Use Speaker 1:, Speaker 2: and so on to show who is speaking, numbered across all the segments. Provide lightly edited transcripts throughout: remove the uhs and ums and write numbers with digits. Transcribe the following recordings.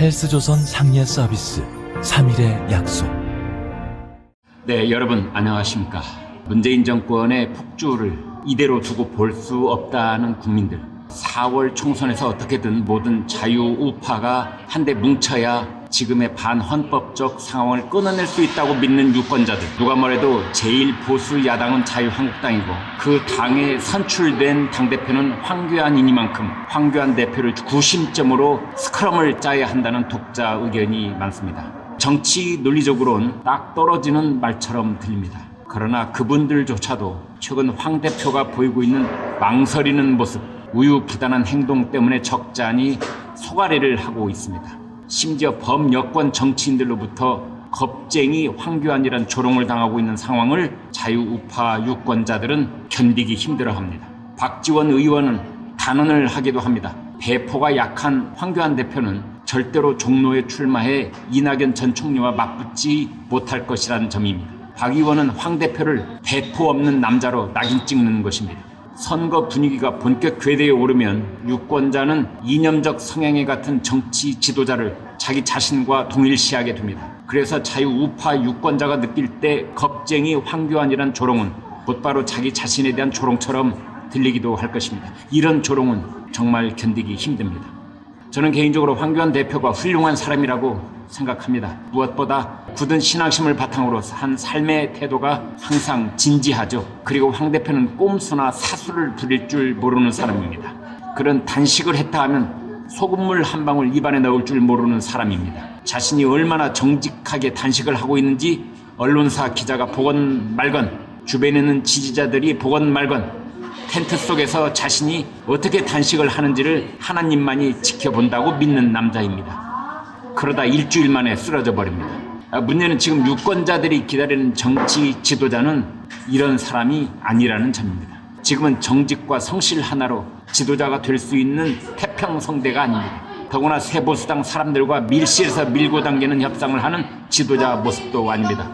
Speaker 1: 헬스조선 상례 서비스 3일의 약속.
Speaker 2: 네, 여러분 안녕하십니까. 문재인 정권의 폭주를 이대로 두고 볼 수 없다는 국민들, 4월 총선에서 어떻게든 모든 자유우파가 한데 뭉쳐야 지금의 반헌법적 상황을 끊어낼 수 있다고 믿는 유권자들, 누가 뭐래도 제일 보수 야당은 자유한국당이고 그 당에 선출된 당대표는 황교안이니만큼 황교안 대표를 구심점으로 스크럼을 짜야 한다는 독자 의견이 많습니다. 정치 논리적으로는 딱 떨어지는 말처럼 들립니다. 그러나 그분들조차도 최근 황 대표가 보이고 있는 망설이는 모습, 우유부단한 행동 때문에 적잖이 속앓이를 하고 있습니다. 심지어 범여권 정치인들로부터 겁쟁이 황교안이란 조롱을 당하고 있는 상황을 자유우파 유권자들은 견디기 힘들어합니다. 박지원 의원은 단언을 하기도 합니다. 배포가 약한 황교안 대표는 절대로 종로에 출마해 이낙연 전 총리와 맞붙지 못할 것이라는 점입니다. 박 의원은 황 대표를 배포 없는 남자로 낙인 찍는 것입니다. 선거 분위기가 본격 궤도에 오르면 유권자는 이념적 성향에 같은 정치 지도자를 자기 자신과 동일시하게 됩니다. 그래서 자유우파 유권자가 느낄 때 겁쟁이 황교안이란 조롱은 곧바로 자기 자신에 대한 조롱처럼 들리기도 할 것입니다. 이런 조롱은 정말 견디기 힘듭니다. 저는 개인적으로 황교안 대표가 훌륭한 사람이라고 생각합니다. 무엇보다 굳은 신앙심을 바탕으로 한 삶의 태도가 항상 진지하죠. 그리고 황 대표는 꼼수나 사수를 부릴 줄 모르는 사람입니다. 그런 단식을 했다 하면 소금물 한 방울 입안에 넣을 줄 모르는 사람입니다. 자신이 얼마나 정직하게 단식을 하고 있는지 언론사 기자가 보건 말건, 주변에 있는 지지자들이 보건 말건, 텐트 속에서 자신이 어떻게 단식을 하는지를 하나님만이 지켜본다고 믿는 남자입니다. 그러다 일주일 만에 쓰러져 버립니다. 문제는 지금 유권자들이 기다리는 정치 지도자는 이런 사람이 아니라는 점입니다. 지금은 정직과 성실 하나로 지도자가 될 수 있는 태평성대가 아닙니다. 더구나 새보수당 사람들과 밀실에서 밀고 당기는 협상을 하는 지도자 모습도 아닙니다.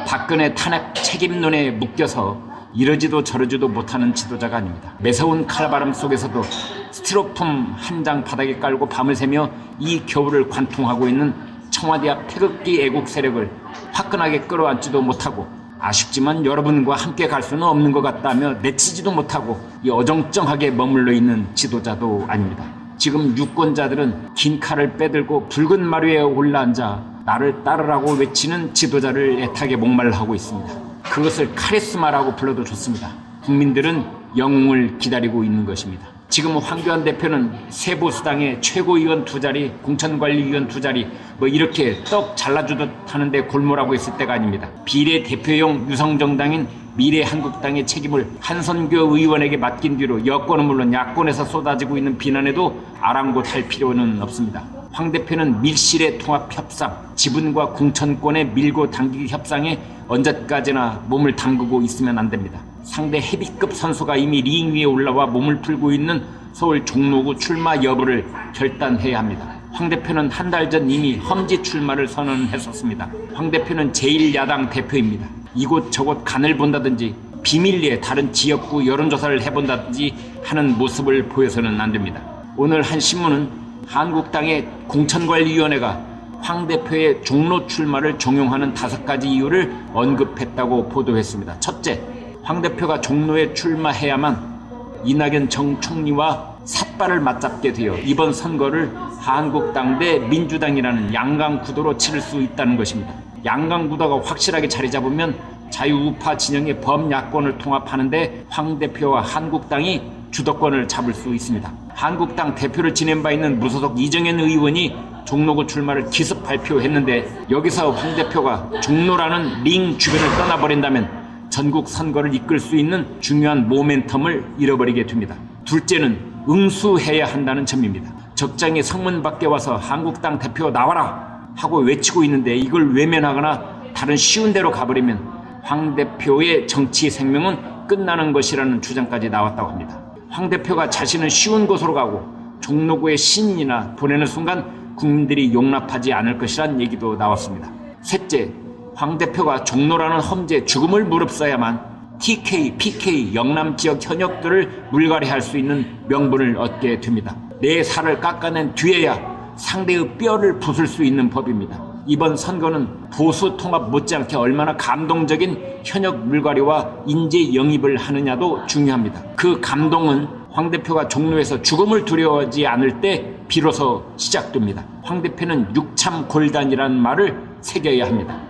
Speaker 2: 박근혜 탄핵 책임론에 묶여서 이러지도 저러지도 못하는 지도자가 아닙니다. 매서운 칼바람 속에서도 스티로폼 한 장 바닥에 깔고 밤을 새며 이 겨울을 관통하고 있는 청와대 앞 태극기 애국 세력을 화끈하게 끌어안지도 못하고, 아쉽지만 여러분과 함께 갈 수는 없는 것 같다며 내치지도 못하고 이 어정쩡하게 머물러 있는 지도자도 아닙니다. 지금 유권자들은 긴 칼을 빼들고 붉은 마루에 올라앉아 나를 따르라고 외치는 지도자를 애타게 목말라하고 있습니다. 그것을 카리스마라고 불러도 좋습니다. 국민들은 영웅을 기다리고 있는 것입니다. 지금 황교안 대표는 새보수당의 최고위원 2자리, 공천관리위원 2자리 이렇게 떡 잘라주듯 하는데 골몰하고 있을 때가 아닙니다. 비례대표용 유성정당인 미래한국당의 책임을 한선교 의원에게 맡긴 뒤로 여권은 물론 야권에서 쏟아지고 있는 비난에도 아랑곳할 필요는 없습니다. 황 대표는 밀실의 통합협상, 지분과 공천권의 밀고 당기기 협상에 언제까지나 몸을 담그고 있으면 안 됩니다. 상대 헤비급 선수가 이미 링 위에 올라와 몸을 풀고 있는 서울 종로구 출마 여부를 결단해야 합니다. 황 대표는 한 달 전 이미 험지 출마를 선언했었습니다. 황 대표는 제1야당 대표입니다. 이곳저곳 간을 본다든지 비밀리에 다른 지역구 여론조사를 해본다든지 하는 모습을 보여서는 안 됩니다. 오늘 한 신문은 한국당의 공천관리위원회가 황 대표의 종로 출마를 종용하는 5가지 이유를 언급했다고 보도했습니다. 첫째, 황 대표가 종로에 출마해야만 이낙연 전 총리와 삿발을 맞잡게 되어 이번 선거를 한국당 대 민주당이라는 양강구도로 치를 수 있다는 것입니다. 양강구도가 확실하게 자리 잡으면 자유우파 진영의 범야권을 통합하는데 황 대표와 한국당이 주도권을 잡을 수 있습니다. 한국당 대표를 지낸 바 있는 무소속 이정현 의원이 종로구 출마를 기습 발표했는데, 여기서 황 대표가 종로라는 링 주변을 떠나버린다면 전국 선거를 이끌 수 있는 중요한 모멘텀을 잃어버리게 됩니다. 둘째는 응수해야 한다는 점입니다. 적장이 성문 밖에 와서 한국당 대표 나와라 하고 외치고 있는데 이걸 외면하거나 다른 쉬운 데로 가버리면 황 대표의 정치 생명은 끝나는 것이라는 주장까지 나왔다고 합니다. 황 대표가 자신은 쉬운 곳으로 가고 종로구의 신인이나 보내는 순간 국민들이 용납하지 않을 것이란 얘기도 나왔습니다. 셋째, 황 대표가 종로라는 험지에 죽음을 무릅써야만 TK, PK, 영남 지역 현역들을 물갈이할 수 있는 명분을 얻게 됩니다. 내 살을 깎아낸 뒤에야 상대의 뼈를 부술 수 있는 법입니다. 이번 선거는 보수 통합 못지않게 얼마나 감동적인 현역 물갈이와 인재 영입을 하느냐도 중요합니다. 그 감동은 황 대표가 종로에서 죽음을 두려워하지 않을 때 비로소 시작됩니다. 황 대표는 육참골단이라는 말을 새겨야 합니다.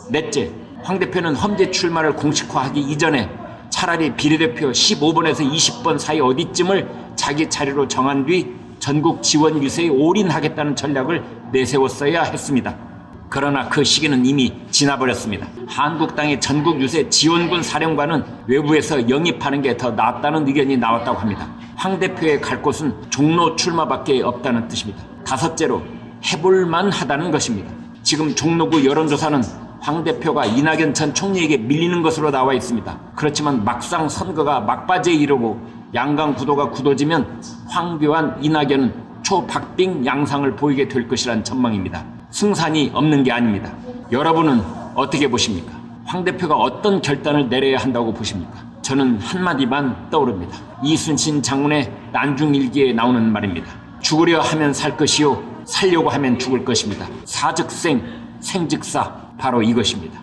Speaker 2: 넷째, 황 대표는 험지 출마를 공식화하기 이전에 차라리 비례대표 15번에서 20번 사이 어디쯤을 자기 자리로 정한 뒤 전국 지원 유세에 올인하겠다는 전략을 내세웠어야 했습니다. 그러나 그 시기는 이미 지나버렸습니다. 한국당의 전국 유세 지원군 사령관은 외부에서 영입하는 게 더 낫다는 의견이 나왔다고 합니다. 황 대표의 갈 곳은 종로 출마밖에 없다는 뜻입니다. 다섯째로 해볼만 하다는 것입니다. 지금 종로구 여론조사는 황 대표가 이낙연 전 총리에게 밀리는 것으로 나와 있습니다. 그렇지만 막상 선거가 막바지에 이르고 양강 구도가 굳어지면 황교안, 이낙연은 초박빙 양상을 보이게 될 것이란 전망입니다. 승산이 없는 게 아닙니다. 여러분은 어떻게 보십니까? 황 대표가 어떤 결단을 내려야 한다고 보십니까? 저는 한마디만 떠오릅니다. 이순신 장군의 난중일기에 나오는 말입니다. 죽으려 하면 살 것이요 살려고 하면 죽을 것입니다. 사즉생, 생즉사, 바로 이것입니다.